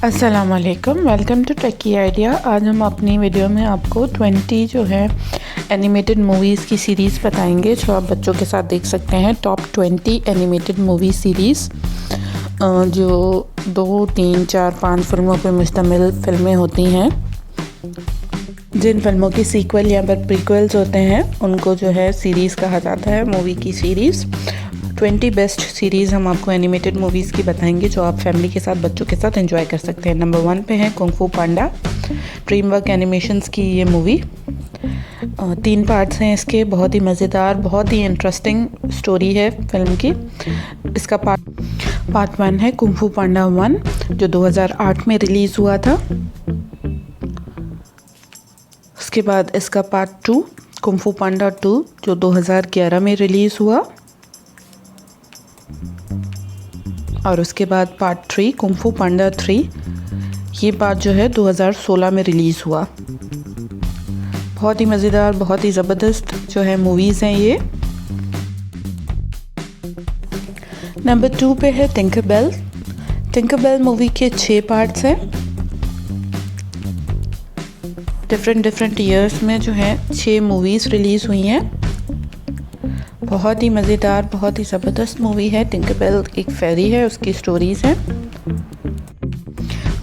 अस्सलाम वालेकुम, welcome to techy idea. आज हम अपनी वीडियो में आपको 20 जो है एनिमेटेड मूवीज़ की सीरीज़ बताएंगे जो आप बच्चों के साथ देख सकते हैं। टॉप 20 एनिमेटेड मूवी सीरीज़ जो 2, 3, 4, 5 फिल्मों पर मुश्तमिल फ़िल्में होती हैं। जिन फिल्मों की सीक्वल या फिर प्रीक्वल्स होते हैं उनको जो है सीरीज़ कहा जाता है, मूवी की सीरीज़। 20 बेस्ट सीरीज़ हम आपको एनिमेटेड मूवीज़ की बताएंगे जो आप फैमिली के साथ, बच्चों के साथ एंजॉय कर सकते हैं। नंबर 1 पे है कुंग फू पांडा, ड्रीम वर्क एनिमेशंस की ये मूवी। 3 पार्ट्स हैं इसके, बहुत ही मज़ेदार, बहुत ही इंटरेस्टिंग स्टोरी है फिल्म की। इसका पार्ट 1 है कुंग फू पांडा 1 जो 2008 में रिलीज़ हुआ था। उसके बाद इसका पार्ट 2 कुंग फू पांडा 2 जो 2011 में रिलीज़ हुआ। और उसके बाद पार्ट 3 कुंग फू पांडा 3, ये पार्ट जो है 2016 में रिलीज़ हुआ। बहुत ही मज़ेदार, बहुत ही ज़बरदस्त जो है मूवीज़ हैं ये। नंबर 2 पे है Tinker Bell. Tinker Bell movie के 6 पार्ट्स हैं। डिफरेंट ईयर्स में जो है 6 मूवीज़ रिलीज़ हुई हैं। बहुत ही मज़ेदार, बहुत ही ज़बरदस्त मूवी है। टिंकर बेल एक फेरी है, उसकी स्टोरीज़ हैं।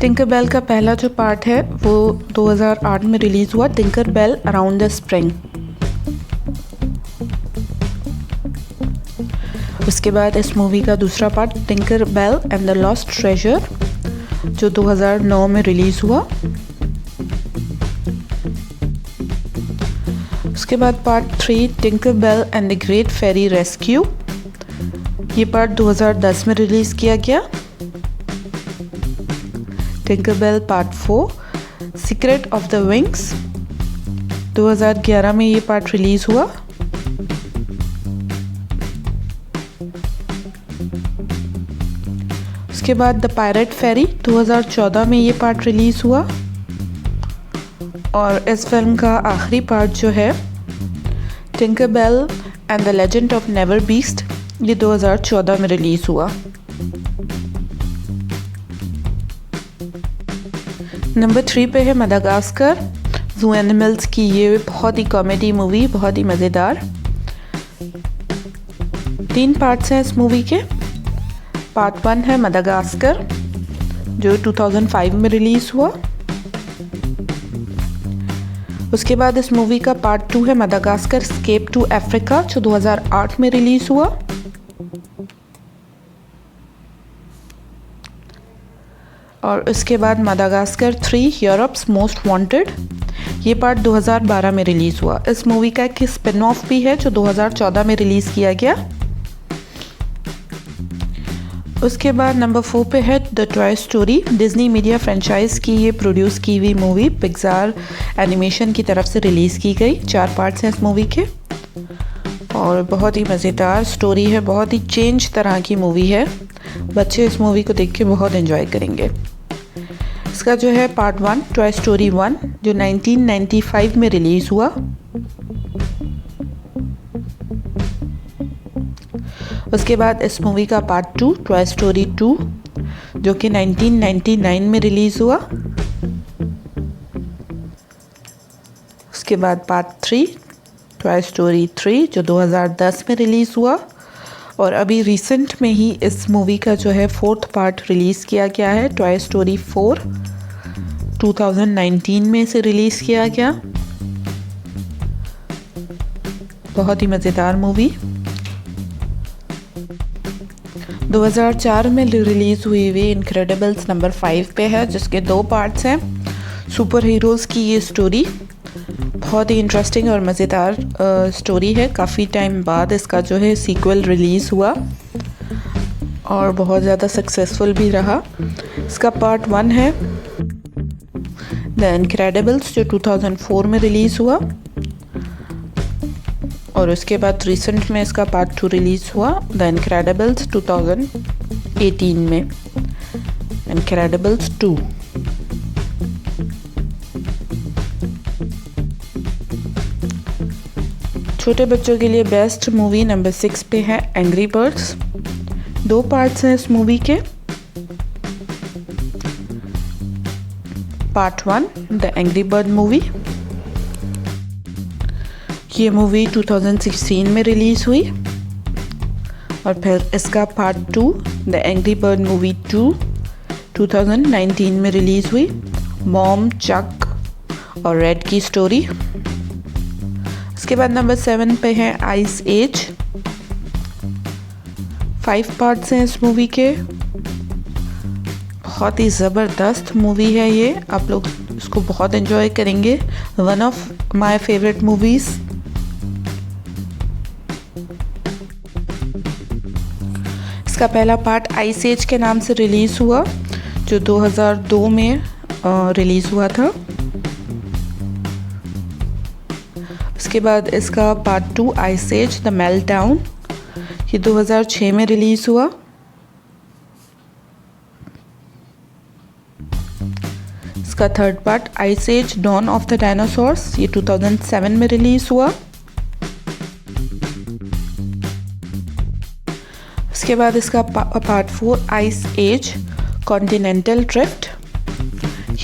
टिंकर बेल का पहला जो पार्ट है वो 2008 में रिलीज़ हुआ, Tinker Bell around the spring. उसके बाद इस मूवी का दूसरा part Tinker Bell and the lost treasure जो 2009 में रिलीज़ हुआ। उसके बाद part 3 Tinker Bell and the great fairy rescue, ये पार्ट 2010 में रिलीज़ किया गया। Tinker Bell part 4 secret of the wings, 2011 में ये पार्ट रिलीज़ हुआ। उसके बाद द पायरेट फेरी 2014 में ये पार्ट रिलीज़ हुआ। और इस फिल्म का आखिरी पार्ट जो है Tinker Bell and the legend of never beast, ये 2014 में रिलीज़ हुआ। नंबर 3 पे है मदागास्कर ज़ू एनिमल्स की ये बहुत ही कॉमेडी मूवी, बहुत ही मज़ेदार। 3 पार्ट्स हैं इस मूवी के। पार्ट 1 है मदागास्कर जो 2005 में रिलीज़ हुआ। उसके बाद इस मूवी का पार्ट 2 है मदागास्कर एस्केप टू अफ्रीका जो 2008 में रिलीज़ हुआ। और उसके बाद मदागास्कर 3 यूरोप्स मोस्ट वांटेड, ये पार्ट 2012 में रिलीज़ हुआ। इस मूवी का एक स्पिन ऑफ भी है जो 2014 में रिलीज़ किया गया। उसके बाद नंबर 4 पे है the toy story, Disney media franchise की ये प्रोड्यूस की हुई मूवी, पिक्सार एनिमेशन की तरफ से रिलीज़ की गई। 4 पार्ट्स हैं इस मूवी के और बहुत ही मज़ेदार स्टोरी है, बहुत ही चेंज तरह की मूवी है। बच्चे इस मूवी को देख के बहुत एंजॉय करेंगे। इसका जो है पार्ट 1 टॉय स्टोरी 1 जो 1995 में रिलीज़ हुआ। उसके बाद इस मूवी का पार्ट 2 टॉय स्टोरी 2 जो कि 1999 में रिलीज़ हुआ। उसके बाद पार्ट 3 टॉय स्टोरी 3 जो 2010 में रिलीज़ हुआ। और अभी रिसेंट में ही इस मूवी का जो है 4th पार्ट रिलीज़ किया गया है, टॉय स्टोरी 4 2019 में इसे रिलीज़ किया गया। बहुत ही मज़ेदार मूवी। 2004 में रिलीज़ हुई हुई इनक्रेडिबल्स नंबर 5 पे है जिसके 2 पार्ट्स हैं। सुपर हीरोज़ की ये स्टोरी बहुत ही इंटरेस्टिंग और मज़ेदार स्टोरी है। काफ़ी टाइम बाद इसका जो है सीक्वल रिलीज़ हुआ और बहुत ज़्यादा सक्सेसफुल भी रहा। इसका पार्ट 1 है द इनक्रेडिबल्स जो 2004 में रिलीज़ हुआ। और उसके बाद रिसेंट में इसका पार्ट 2 रिलीज़ हुआ, द इनक्रेडिबल्स 2018 में, इनक्रेडिबल्स 2। छोटे बच्चों के लिए बेस्ट मूवी नंबर 6 पे है एंग्री बर्ड्स। 2 पार्ट्स हैं इस मूवी के। Part 1 the angry bird movie. ये मूवी 2016 में रिलीज़ हुई। और फिर इसका part 2 the angry bird movie 2 2019 में रिलीज़ हुई। मॉम, चक और रेड की स्टोरी। इसके बाद नंबर 7 पे है आइस एज। 5 पार्ट्स हैं इस मूवी के। बहुत ही ज़बरदस्त मूवी है ये, आप लोग इसको बहुत एंजॉय करेंगे। One of my favourite movies. इसका पहला पार्ट आइस एज के नाम से रिलीज़ हुआ, जो 2002 में रिलीज़ हुआ था। उसके बाद इसका part 2 Ice Age the meltdown, ये 2006 में रिलीज़ हुआ। इसका third part Ice Age dawn of the dinosaurs, ये 2007 में रिलीज़ हुआ। उसके बाद इसका part 4 Ice Age continental drift,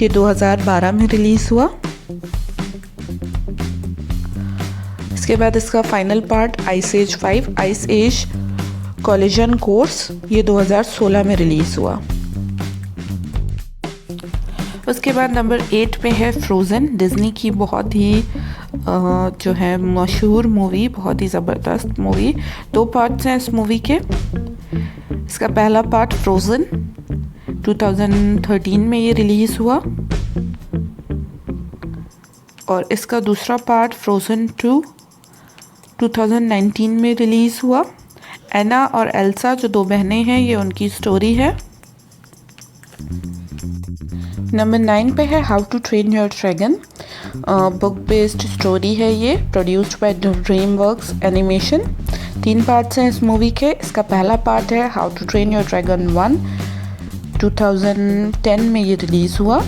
ये 2012 में रिलीज़ हुआ। इसके बाद इसका final part Ice Age 5 Ice Age collision course, ये 2016 में रिलीज़ हुआ। उसके बाद नंबर 8 पे है फ्रोज़न, डिज़नी की बहुत ही जो है मशहूर मूवी, बहुत ही ज़बरदस्त मूवी। 2 पार्ट्स हैं इस मूवी के। इसका पहला पार्ट फ्रोज़न 2013 में ये रिलीज़ हुआ। और इसका दूसरा पार्ट फ्रोज़न 2 2019 में रिलीज़ हुआ। एना और एल्सा जो 2 बहनें हैं, ये उनकी स्टोरी है। नंबर 9 पे है how to train your dragon, book based story है ये, produced by DreamWorks animation. 3 parts हैं इस मूवी के। इसका पहला पार्ट है how to train your dragon 1 2010 में ये रिलीज़ हुआ।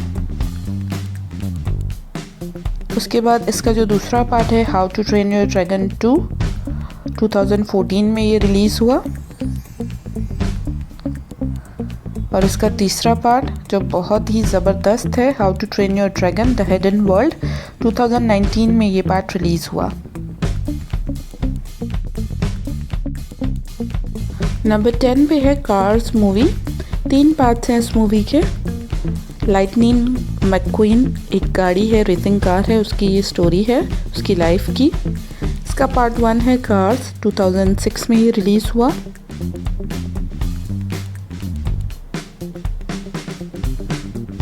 उसके बाद इसका जो दूसरा पार्ट है how to train your dragon 2 2014 में ये रिलीज़ हुआ। और इसका तीसरा पार्ट जो बहुत ही ज़बरदस्त है how to train your dragon the hidden world, 2019 में ये पार्ट रिलीज़ हुआ। नंबर 10 पे है कार्स मूवी। 3 पार्ट्स हैं इस मूवी के। लाइटनिंग मैक्वीन एक गाड़ी है, रेसिंग कार है, उसकी ये स्टोरी है उसकी लाइफ की। इसका पार्ट 1 है कार्स, 2006 में ये रिलीज़ हुआ।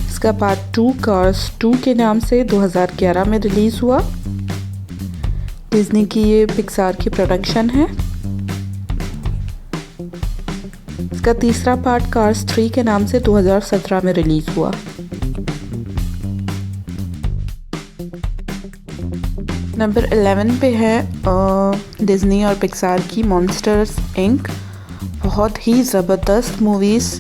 इसका पार्ट 2 कार्स 2 के नाम से 2011 में रिलीज़ हुआ। डिज्नी की ये पिक्सार की प्रोडक्शन है। इसका तीसरा पार्ट कार्स 3 के नाम से 2017 में रिलीज़ हुआ। नंबर 11 पे है डिज्नी और पिक्सार की मॉन्स्टर्स इंक। बहुत ही ज़बरदस्त मूवीज़,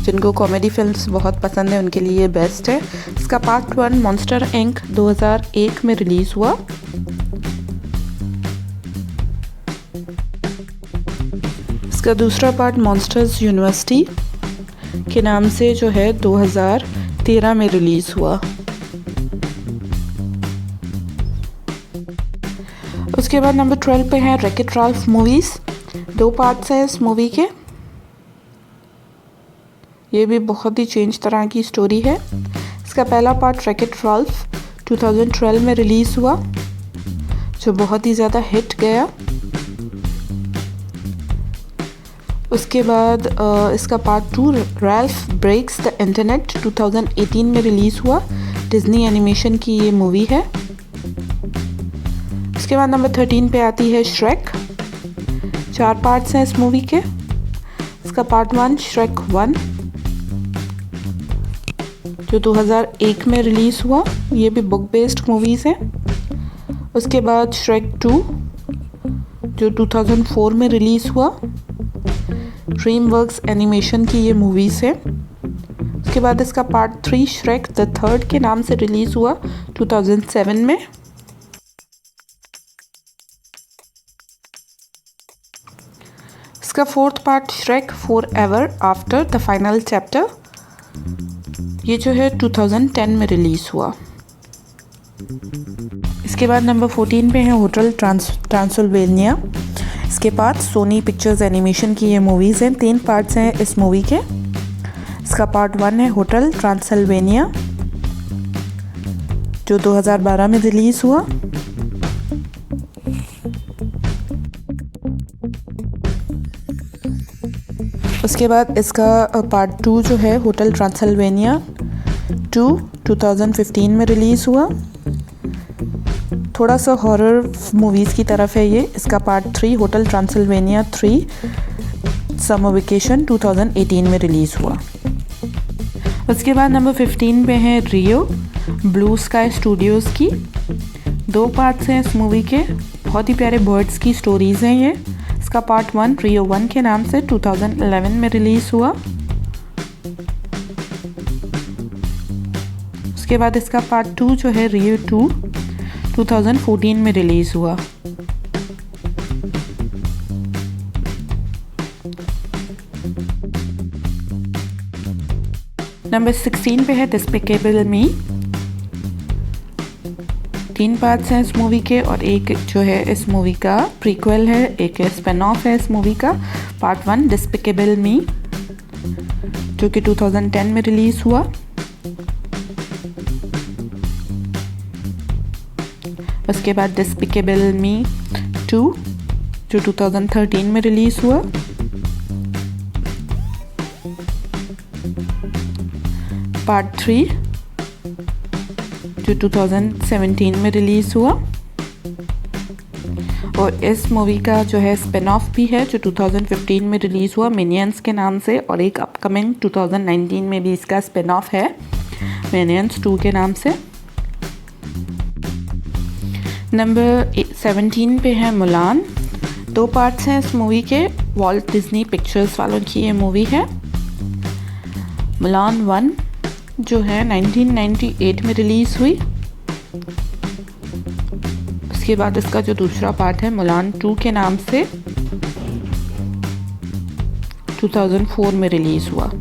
जिनको कॉमेडी फिल्म्स बहुत पसंद है उनके लिए बेस्ट है। इसका पार्ट 1 मॉन्स्टर इंक 2001 में रिलीज़ हुआ। इसका दूसरा पार्ट मॉन्स्टर्स यूनिवर्सिटी के नाम से जो है 2013 में रिलीज़ हुआ। उसके बाद नंबर 12 पे है रैकेट राल्फ मूवीज़। 2 पार्ट्स हैं इस मूवी के। ये भी बहुत ही चेंज तरह की स्टोरी है। इसका पहला पार्ट रैकेट राल्फ 2012 में रिलीज़ हुआ, जो बहुत ही ज़्यादा हिट गया। उसके बाद इसका part 2 Ralph breaks the internet 2018 में रिलीज़ हुआ। डिज्नी एनिमेशन की ये मूवी है। उसके बाद नंबर 13 पे आती है श्रेक। 4 पार्ट्स हैं इस मूवी के। इसका पार्ट 1 श्रेक 1 जो 2001 में रिलीज़ हुआ, ये भी बुक बेस्ड मूवीज़ हैं। उसके बाद श्रेक 2 जो 2004 में रिलीज़ हुआ। ड्रीम वर्क्स एनिमेशन की ये मूवीज़ है। उसके बाद इसका पार्ट 3 श्रेक द थर्ड के नाम से रिलीज़ हुआ 2007 में। इसका 4th part Shrek for ever after the final chapter ये जो है 2010 में रिलीज़ हुआ। इसके बाद नंबर 14 पे है होटल ट्रांसिल्वेनिया। इसके बाद सोनी पिक्चर्स एनिमेशन की ये मूवीज़ हैं। 3 पार्ट्स हैं इस मूवी के। इसका पार्ट 1 है होटल ट्रांसिल्वेनिया, जो 2012 में रिलीज़ हुआ। उसके बाद इसका पार्ट 2 जो है होटल ट्रांसिल्वेनिया 2 2015 में रिलीज़ हुआ। थोड़ा सा हॉरर मूवीज़ की तरफ है ये। इसका part 3 hotel Transylvania 3 summer vacation 2018 में रिलीज़ हुआ। उसके बाद नंबर 15 पे है रियो, ब्लू स्काई स्टूडियोज़ की। 2 पार्ट्स हैं इस मूवी के। बहुत ही प्यारे बर्ड्स की स्टोरीज़ हैं ये। इसका पार्ट 1 रियो 1 के नाम से 2011 में रिलीज़ हुआ। उसके बाद इसका पार्ट 2 जो है रियो 2 2014 में रिलीज़ हुआ। नंबर 16 पे है डिस्पिकेबल मी। 3 पार्ट्स हैं इस मूवी के और एक जो है इस मूवी का प्रीक्वल है, एक स्पिन ऑफ है इस मूवी का। पार्ट 1 डिस्पिकेबल मी जो कि 2010 में रिलीज़ हुआ। उसके बाद डिस्पिकेबल मी 2 जो 2013 में रिलीज़ हुआ। पार्ट 3 जो 2017 में रिलीज़ हुआ। और इस मूवी का जो है स्पिन ऑफ भी है जो 2015 में रिलीज़ हुआ मिनियंस के नाम से, और एक अपकमिंग 2019 में भी इसका स्पिन ऑफ है मिनियंस 2 के नाम से। नंबर 17 पे है मुलान। 2 पार्ट्स हैं इस मूवी के। वॉल्ट डिज्नी पिक्चर्स वालों की ये मूवी है। मुलान 1 जो है 1998 में रिलीज़ हुई। उसके बाद इसका जो दूसरा पार्ट है मुलान 2 के नाम से 2004 में रिलीज़ हुआ।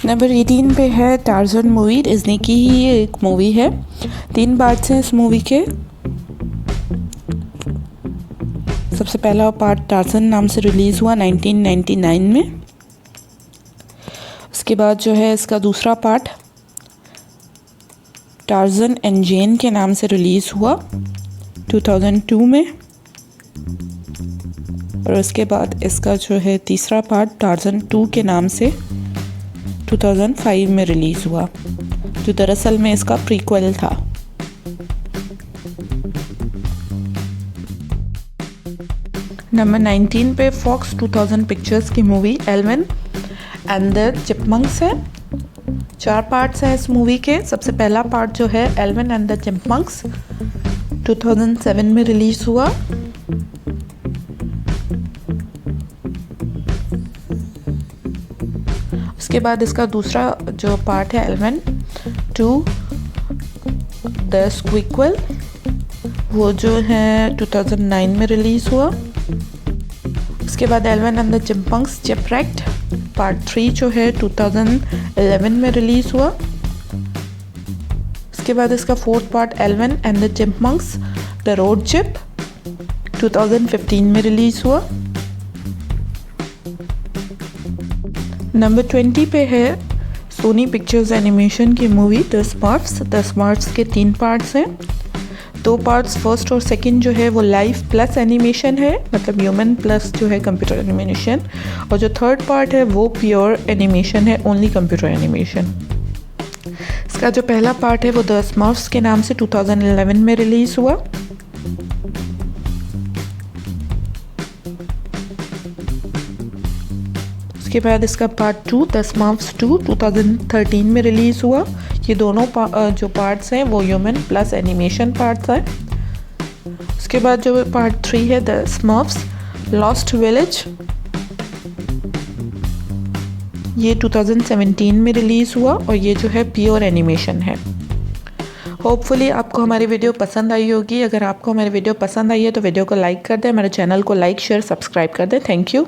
नंबर 18 पे है टार्ज़न मूवी। डिज्नी की ही एक मूवी है। 3 पार्ट्स हैं इस मूवी के। सबसे पहला पार्ट टार्ज़न नाम से रिलीज़ हुआ 1999 में। उसके बाद जो है इसका दूसरा पार्ट टार्ज़न एंड जेन के नाम से रिलीज़ हुआ 2002 में। और उसके बाद इसका जो है तीसरा पार्ट टार्ज़न 2 के नाम से 2005 में रिलीज़ हुआ, जो दरअसल में इसका प्रीक्वल था। नंबर 19 पे फॉक्स 2000 पिक्चर्स की movie Alvin and the Chipmunks है। 4 पार्ट्स हैं इस मूवी के। सबसे पहला पार्ट जो है एल्विन एंड द चिपमंक्स 2007 में रिलीज़ हुआ। उसके बाद इसका दूसरा जो पार्ट है एल्विन 2 द स्क्विक्वल, वो जो है 2009 में रिलीज़ हुआ। उसके बाद Alvin and the Chipmunks Chipwrecked part 3 जो है 2011 में रिलीज़ हुआ। उसके बाद इसका 4th part Alvin and the Chipmunks the road trip 2015 में रिलीज़ हुआ। नंबर 20 पे है सोनी पिक्चर्स एनिमेशन की movie the Smurfs. The Smurfs के 3 पार्ट्स हैं। 2 पार्ट्स फर्स्ट और सेकंड जो है वो लाइव प्लस एनिमेशन है, मतलब ह्यूमन प्लस जो है कंप्यूटर एनिमेशन, और जो 3rd पार्ट है वो प्योर एनिमेशन है, ओनली कंप्यूटर एनिमेशन। इसका जो पहला पार्ट है वो द स्मर्फ्स के नाम से 2011 में रिलीज़ हुआ। उसके बाद इसका पार्ट 2 द स्मर्फ्स 2 2013 में रिलीज़ हुआ। ये दोनों जो पार्ट्स हैं वो ह्यूमन प्लस एनिमेशन पार्ट्स हैं। उसके बाद जो पार्ट 3 है द स्मर्फ्स लॉस्ट विलेज, ये 2017 में रिलीज़ हुआ और ये जो है प्योर एनिमेशन है। होपफुली आपको हमारी वीडियो पसंद आई होगी। अगर आपको हमारी वीडियो पसंद आई है तो वीडियो को लाइक कर दें, हमारे चैनल को लाइक शेयर सब्सक्राइब कर दें। Thank you.